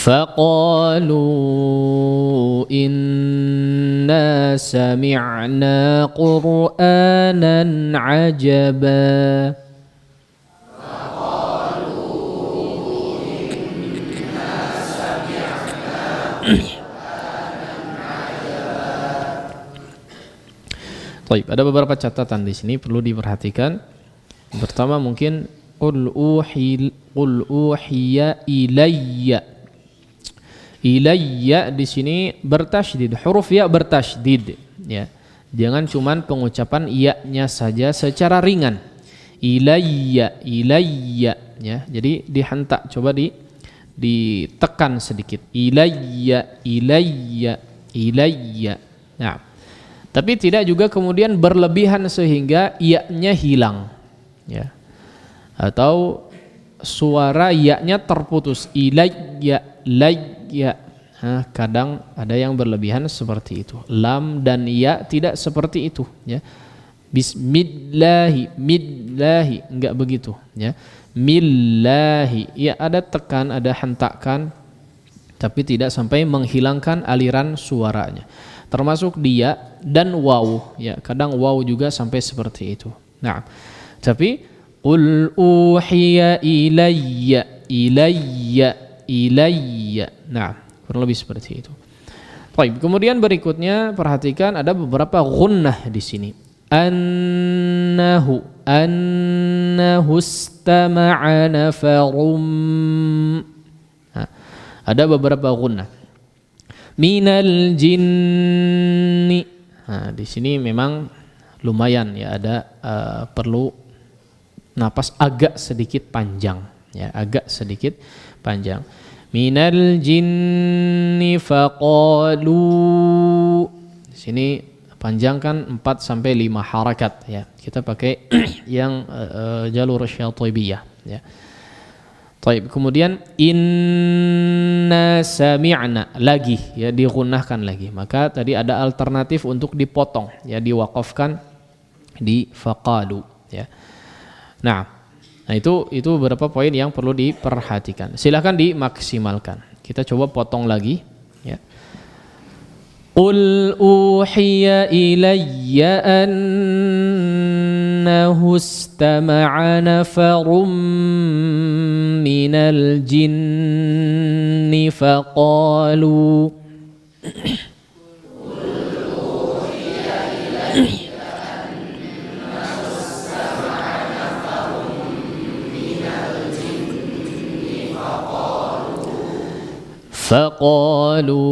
فقالوا إنا سمعنا قرآنا عجبا. Baik, ada beberapa catatan di sini perlu diperhatikan. Pertama mungkin qul uhiya ilayya. Ilayya di sini bertasydid, huruf ya bertasydid ya. Jangan cuman pengucapan ya-nya saja secara ringan. Ilayya, ilayya ya. Jadi dihentak, coba ditekan sedikit. Ilayya, ilayya, ilayya. Nah, tapi tidak juga kemudian berlebihan sehingga ya-nya hilang ya. Atau suara ya-nya terputus. Ilayya, layya. Nah, kadang ada yang berlebihan seperti itu. Lam dan ya tidak seperti itu ya. Bismillahi, millahi enggak begitu ya. Millahi ya, ada tekan, ada hentakan, tapi tidak sampai menghilangkan aliran suaranya. Termasuk dia dan waw ya. Kadang waw juga sampai seperti itu. Nah, tapi qul uhiya ilayya, ilayya, ilayya. Nah, kurang lebih seperti itu. Baik, kemudian berikutnya perhatikan ada beberapa gunnah di sini. Annahu istama'a nafarum. Nah, ada beberapa gunnah. Minal jinni. Nah, di sini memang lumayan ya, ada perlu napas agak sedikit panjang ya, agak sedikit panjang. Minal jinni faqalu. Di sini panjangkan 4 sampai 5 harakat ya. Kita pakai yang jalur syatibiyah ya. Baik, kemudian inna sami'na lagi ya, digunnahkan lagi. Maka tadi ada alternatif untuk dipotong ya, diwaqafkan di faqalu ya. Nah, itu beberapa poin yang perlu diperhatikan. Silakan dimaksimalkan. Kita coba potong lagi ya. Qul uhiya ilayya annahu istama'a nafarum minal jinni faqalu فقالوا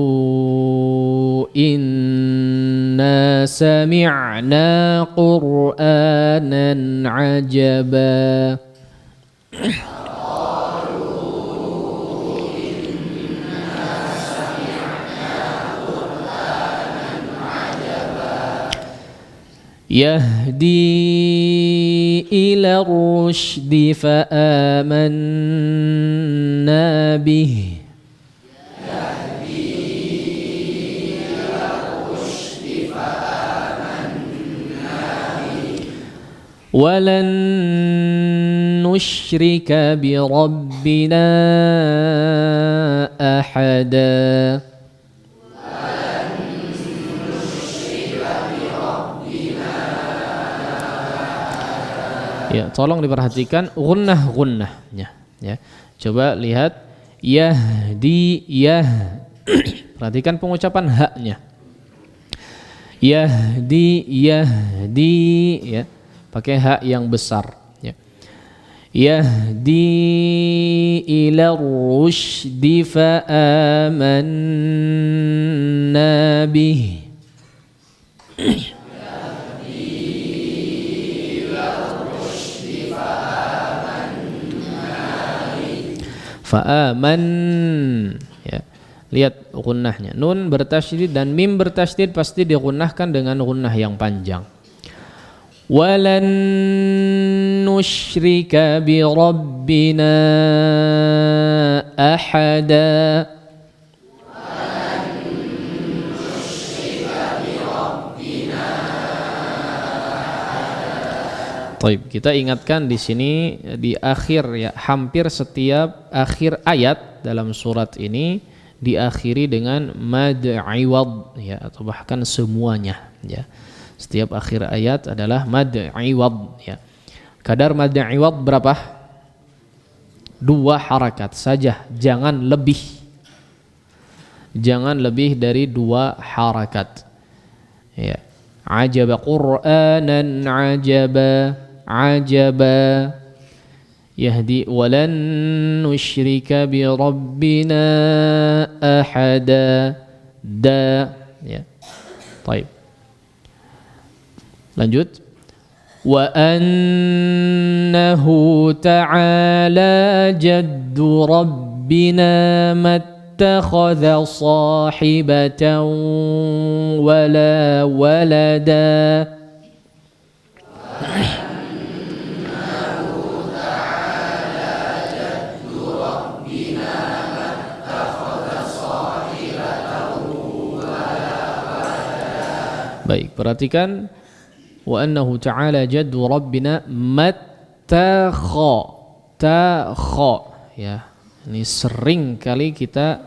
إنا سمعنا قرآنا عجبا يهدي إلى الرشد فآمنا به ولن نشرك بربنا أحدا. Ya, tolong diperhatikan gunnah-gunnahnya ya. Coba lihat yahdi perhatikan pengucapan haknya. Yahdi ya. Pakai hak yang besar ya. Yahdi ila rusydi fa amanna bih. Fa'aman ya. Lihat gunnahnya. Nun bertasydid dan mim bertasydid pasti digunnahkan dengan gunnah yang panjang. Walan nusyrika bi rabbina ahada. Baik, kita ingatkan di sini di akhir ya, hampir setiap akhir ayat dalam surat ini diakhiri dengan mad iwad ya, atau bahkan semuanya ya. Setiap akhir ayat adalah mad iwad ya. Kadar mad iwad berapa? 2 harakat saja, jangan lebih. Jangan lebih dari 2 harakat. Ya. Ajaba Qur'anan ajaba. Ajaba yahdi walan nusyrika bi rabbina ahada da ya. Baik. Lanjut. Wa annahu ta'ala jaddu rabbina mattakhadha sahibatan wala walada. Baik, perhatikan wa annahu ta'ala jaddu rabbina mattakha ya. Ini sering kali kita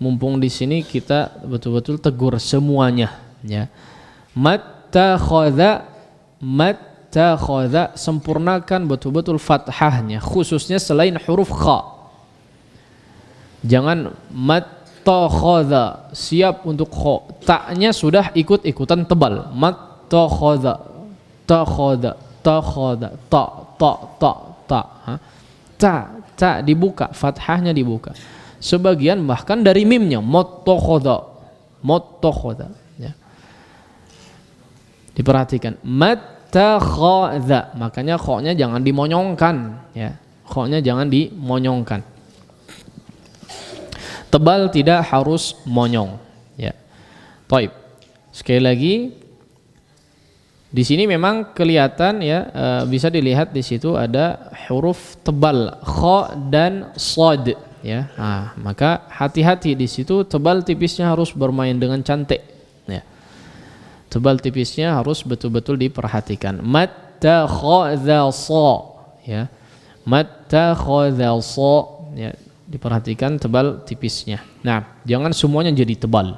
mumpung di sini kita betul-betul tegur semuanya ya. Mattakhadha sempurnakan betul-betul fathahnya khususnya selain huruf kha. Jangan takhadha siap untuk kha, taknya sudah ikut-ikutan tebal. Takhadha ta dibuka, fathahnya dibuka. Sebagian bahkan dari mimnya takhadha ya. Diperhatikan takhadha, makanya kha-nya jangan dimonyongkan ya. Kha-nya jangan dimonyongkan. Tebal tidak harus monyong ya. Baik. Sekali lagi di sini memang kelihatan ya, bisa dilihat di situ ada huruf tebal kha dan shad ya. Nah, maka hati-hati di situ, tebal tipisnya harus bermain dengan cantik ya. Tebal tipisnya harus betul-betul diperhatikan. Mattakhadha sa ya. Mattakhadha sa ya. Diperhatikan tebal tipisnya. Nah, jangan semuanya jadi tebal.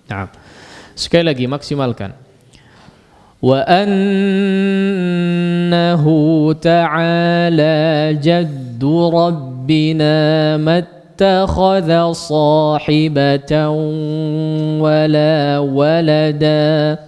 Nah, sekali lagi maksimalkan. Wa annahu ta'ala jaddu rabbina mattakhadha sahibatan wala walada.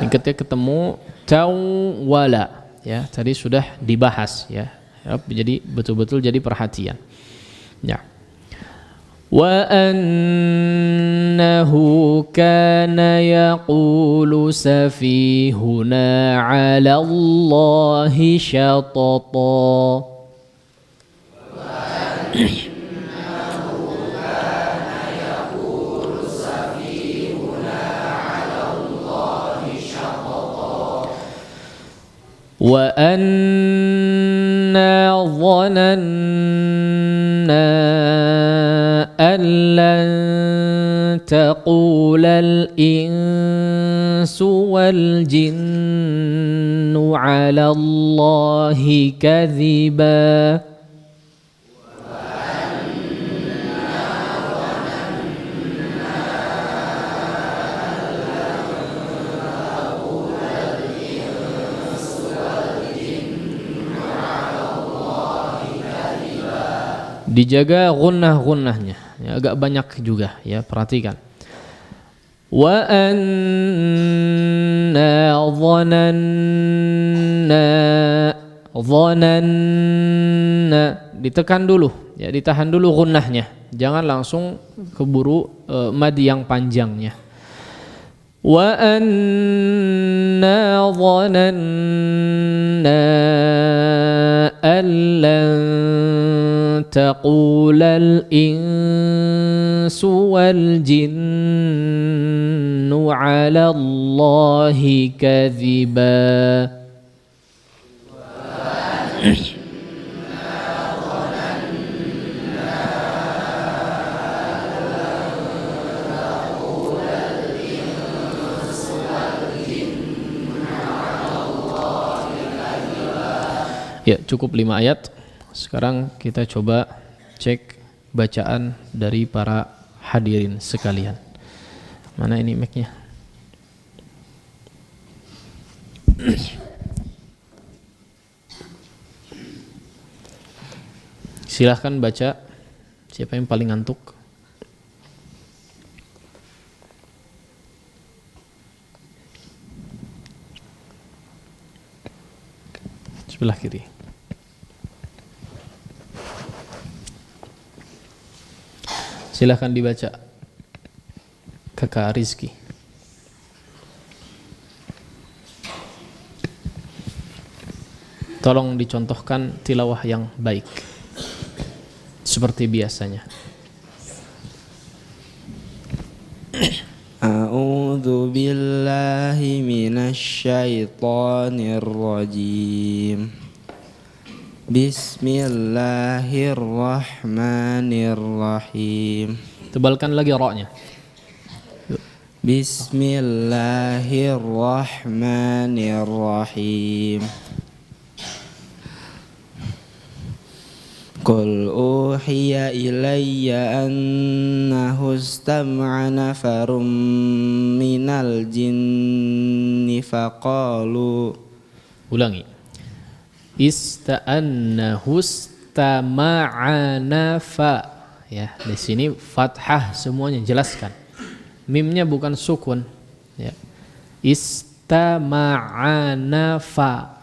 Ketika ketemu tawwala, ya tadi sudah dibahas, ya jadi betul-betul jadi perhatian, ya. Wa annahu kana yaqulu safihuna 'ala Allahi syatata. Wa anna dhananna an lan taqula al-insu wal jinnu 'ala Allahi kadhiba. Dijaga gunnah-gunnahnya, ya, agak banyak juga, ya, perhatikan. Wa anna dhananna ditekan dulu, ya, ditahan dulu gunnahnya, jangan langsung keburu mad yang panjangnya. Wa anna dhananna allan taqula al-insu wal jinnu 'ala Allahi kadhiba. Ya, cukup 5 ayat. Sekarang kita coba cek bacaan dari para hadirin sekalian. Mana ini mic-nya? Silahkan baca. Siapa yang paling ngantuk? Sebelah kiri. Silahkan dibaca. Kakak Rizki. Tolong dicontohkan tilawah yang baik seperti biasanya. A'udzu billahi minasy syaithanir rajim. Bismillahirrahmanirrahim. Tebalkan lagi ra-nya. Bismillahirrahmanirrahim. Qul uhiya ilayya annahu istam'a nafarum minal jinni faqalu. Ulangi. Ista'annahu istama'ana fa. Ya, di sini fathah semuanya, jelaskan. Mimnya bukan sukun, ya. Istama'ana fa.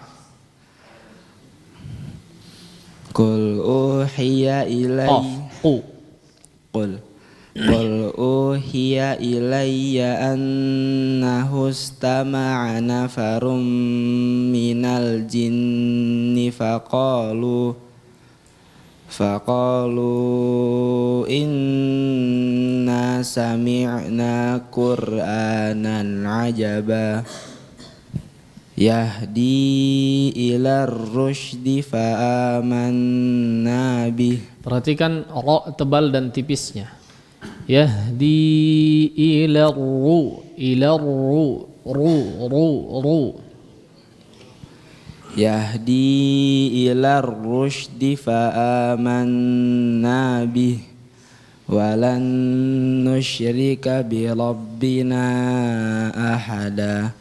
Qul uhiya ilayya Qul uhiya ilayya annahu istama'a nafarum minal jinni faqalu inna sami'na qur'anan ajaba yahdi ilar rusydi fa'amanna bih. Perhatikan ra tebal dan tipisnya. Yahdi ila ru Yahdi ila rusydi fa'amanna bih walan nusyrika bi rabbina ahada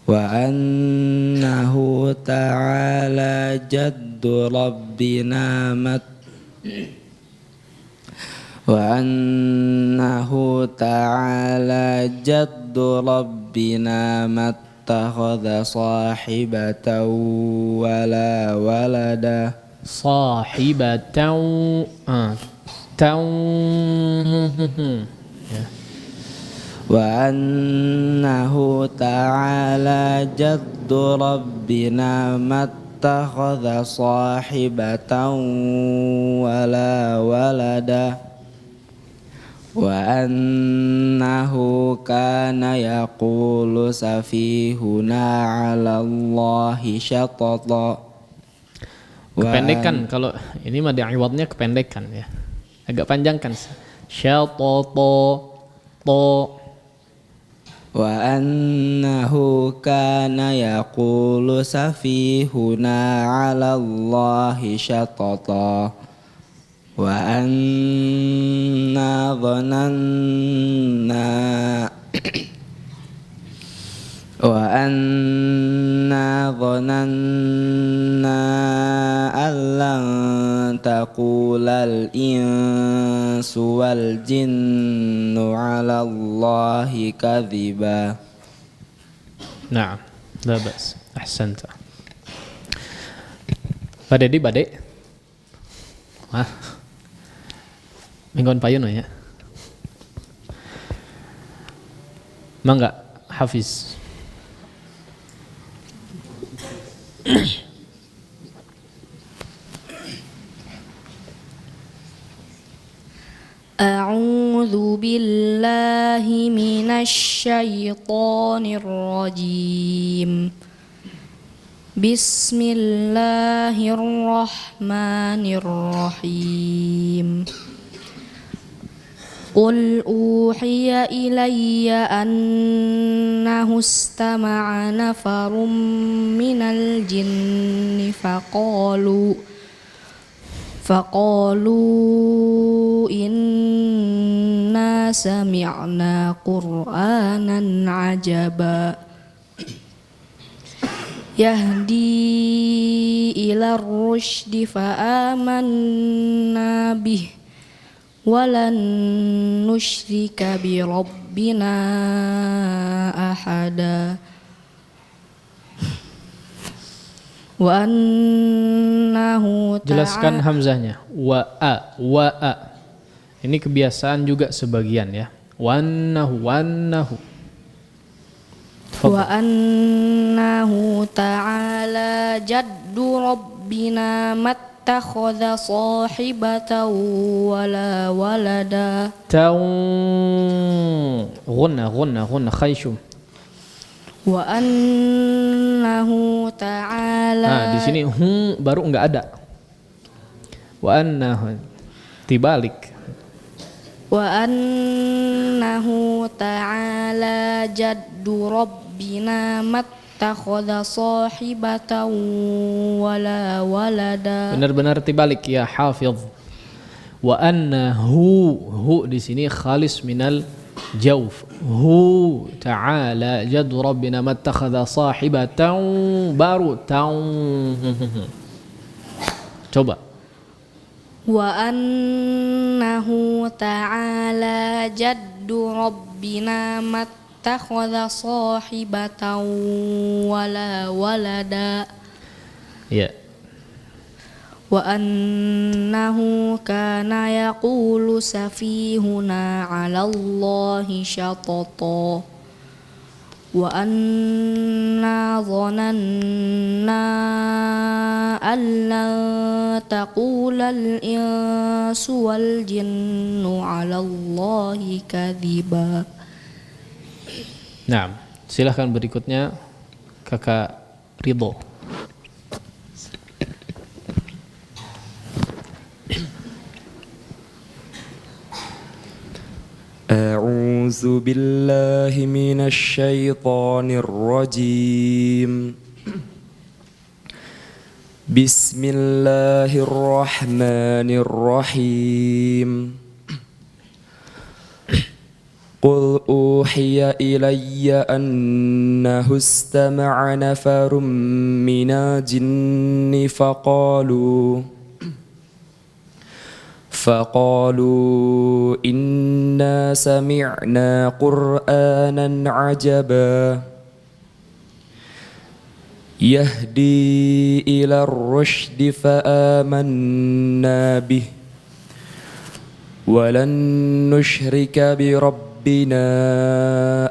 wa annahu ta'ala jaddu rabbina mattakhadha sahibatan wala walada sahibatan taw ya. Wa annahu ta'ala jaddu rabbina mattakhadha sahibatan wala walada wa annahu kana yaqulu safihuna 'ala Allahi syatata. Kependekan kalau ini mad iwadnya kependekan ya. Agak panjang kan. Syatata to wa annahu kana yaqulu safihuna 'ala Allahi syatata wa anna dhananna allan taqulal insu wal jinnu 'ala Allahi kadhiba. Naam, la bas. Ahsanta. Badai mingguan payun ya. Mangga Hafiz. A'udzu billahi minasy syaithanir rajim. Bismillahirrahmanirrahim. Qul uhiya ilayya annahu istama'a nafarum minal jinni faqalu inna sami'na qur'anan ajaba yahdi ila rusydi fa'amanna bih walan nusyrika bi rabbina ahada wa annahu ta'ala. Jelaskan hamzahnya. Wa a. Ini kebiasaan juga sebagian ya. Wa annahu. Wa annahu ta'ala jaddu rabbina mattakhadha sahibatan wala walada. Ghunna khayshum. Wa annahu ta'ala. Di sini baru enggak ada. Wa annahu tibalik. Wa annahu ta'ala jaddu rabbina mattakhadha sahibatan wala walada. Benar-benar tibalik ya Hafiz. Wa annahu di sini khalis minal jawf. Hu ta'ala jaddu rabbina mattakhadha sahibatan baru coba. Wa annahu ta'ala jaddu rabbina mattakhadha sahibatan wala walada. Ya. Wa annahu kana yaqulu safihuna 'ala Allahi syatata wa anna dhananna allan taqulal insu wal jinnu 'ala Allahi kadhiba. Nah, silahkan berikutnya Kakak Ridho. أعوذ بالله من الشيطان الرجيم بسم الله الرحمن الرحيم قل أوحي إلي أنه استمع نفر من الجن فقالوا إنا سمعنا قرآنا عجبا يهدي إلى الرشد فآمنا به ولن نشرك بربنا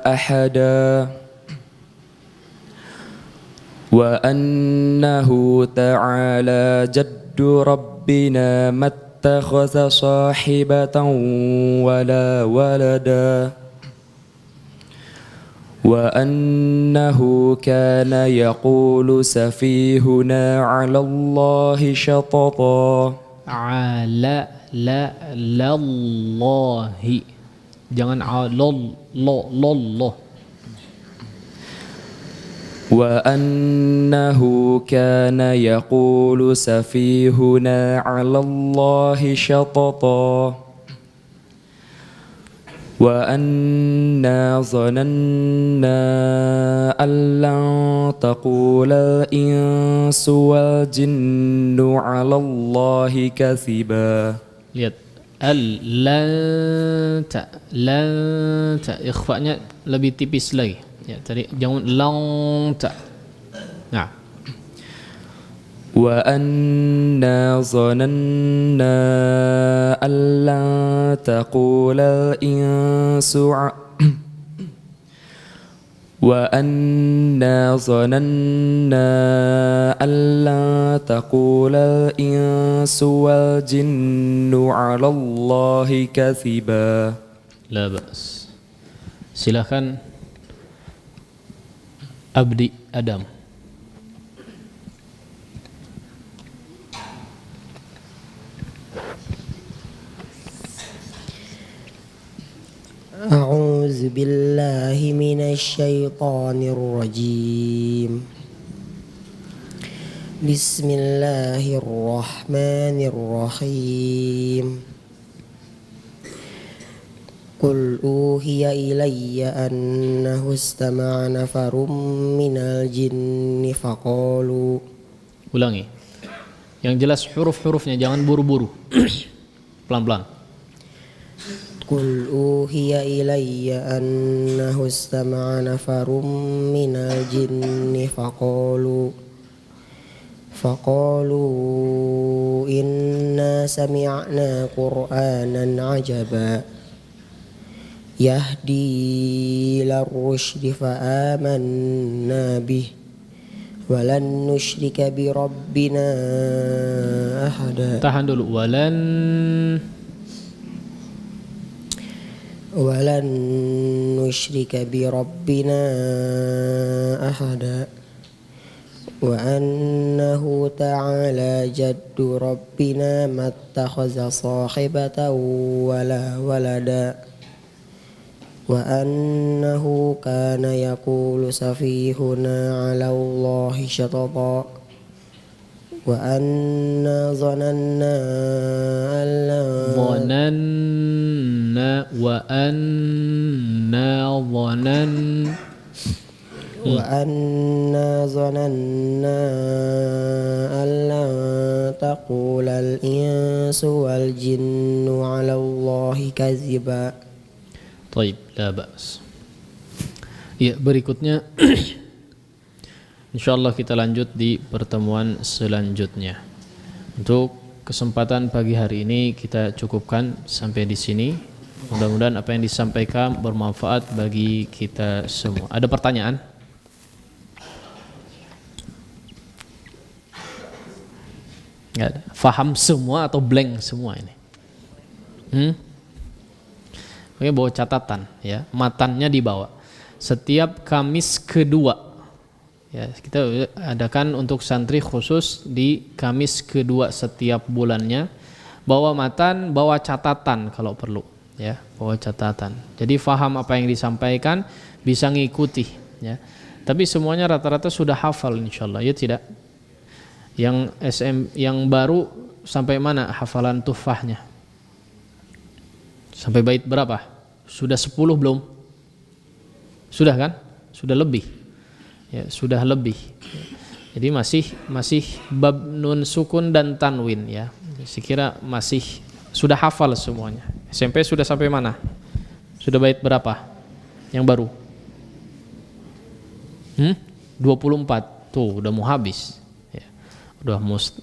أحدا وأنه تعالى جد ربنا ما اتخذ صاحبة ولا ولدا وأنه كان يقول سفيهنا على الله شططا على lallahi, jangan alololollah. وأنه كان يقول سفيهنا على الله شططا وأنا ظننا أن لن تقول الإنس والجن على الله كذبا. Lihat lanta ikhfa'nya lebih tipis lagi. Ya, tadi jangan lanta. Nah. وأنا ظننا أن لن تقول الإنس وأنا ظننا أن لن تقول الإنس والجن على الله كذبا. La bas. Silakan Abdi Adam. أعوذ بالله من الشيطان الرجيم بسم الله الرحمن الرحيم قل أوحي إلي أنه استمع نفر من الجن فقالوا. Ulangi. Yang jelas huruf-hurufnya, jangan buru-buru. Pelan-pelan. قل أوحي إلي أنه استمع نفر من الجن فقالوا إنا سمعنا قرآنا عجبا يهدي إلى الرشد فآمنا به ولن نشرك بربنا أحدا. Tahan dulu. ولن نشرك بربنا أحدا وأنه تعالى جد ربنا ما اتخذ صاحبة ولا ولدا وأنه كان يقول سفيهنا على الله شططا وأنا ظننا أن لن تقول الإنس والجن على الله كذبا. Taib, la ba's. Ya, berikutnya insyaallah kita lanjut di pertemuan selanjutnya. Untuk kesempatan pagi hari ini kita cukupkan sampai di sini. Mudah-mudahan apa yang disampaikan bermanfaat bagi kita semua. Ada pertanyaan? Enggak ada. Faham semua atau blank semua ini? Oke, bawa catatan ya, matannya dibawa. Setiap Kamis kedua ya, kita adakan untuk santri khusus di Kamis kedua setiap bulannya. Bawa matan, bawa catatan kalau perlu ya. bawa catatan. Jadi faham apa yang disampaikan, bisa ngikuti ya. Tapi semuanya rata-rata sudah hafal insyaallah, ya tidak? Yang baru sampai mana hafalan tuhfahnya? Sampai bait berapa? Sudah 10 belum? Sudah kan? Sudah lebih. Ya, sudah lebih. Jadi masih bab nun sukun dan tanwin ya. Sekira masih sudah hafal semuanya. SMP sudah sampai mana? Sudah bait berapa? Yang baru? 24. Tuh, udah mau habis. Ya.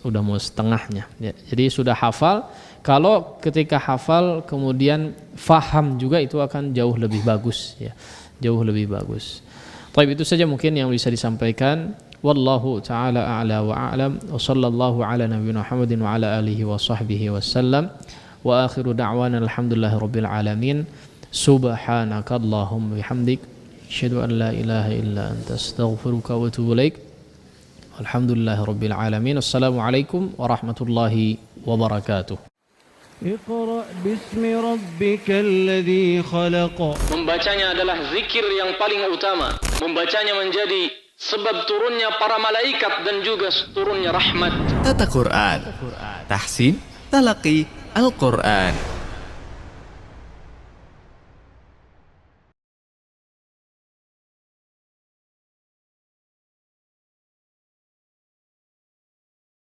Udah mau setengahnya. Ya. Jadi sudah hafal. Kalau ketika hafal kemudian faham juga, itu akan jauh lebih bagus ya. Jauh lebih bagus. Baik, itu saja mungkin yang bisa disampaikan. Wallahu ta'ala a'la wa a'lam. Wa sallallahu ala nabiyina Muhammadin wa ala alihi wa sahbihi wassalam. Wa akhiru da'wana alhamdulillahi rabbil alamin. Subhanakallahumma bihamdik, asyhadu an la ilaha illa anta astaghfiruka wa atubu ilaik. Alhamdulillahi rabbil alamin. Assalamualaikum warahmatullahi wabarakatuh. اقرأ باسم ربك الذي خلق. Membacanya adalah zikir yang paling utama. Membacanya menjadi sebab turunnya para malaikat dan juga turunnya rahmat. Tata Quran, tahsin, talaqi Al-Quran.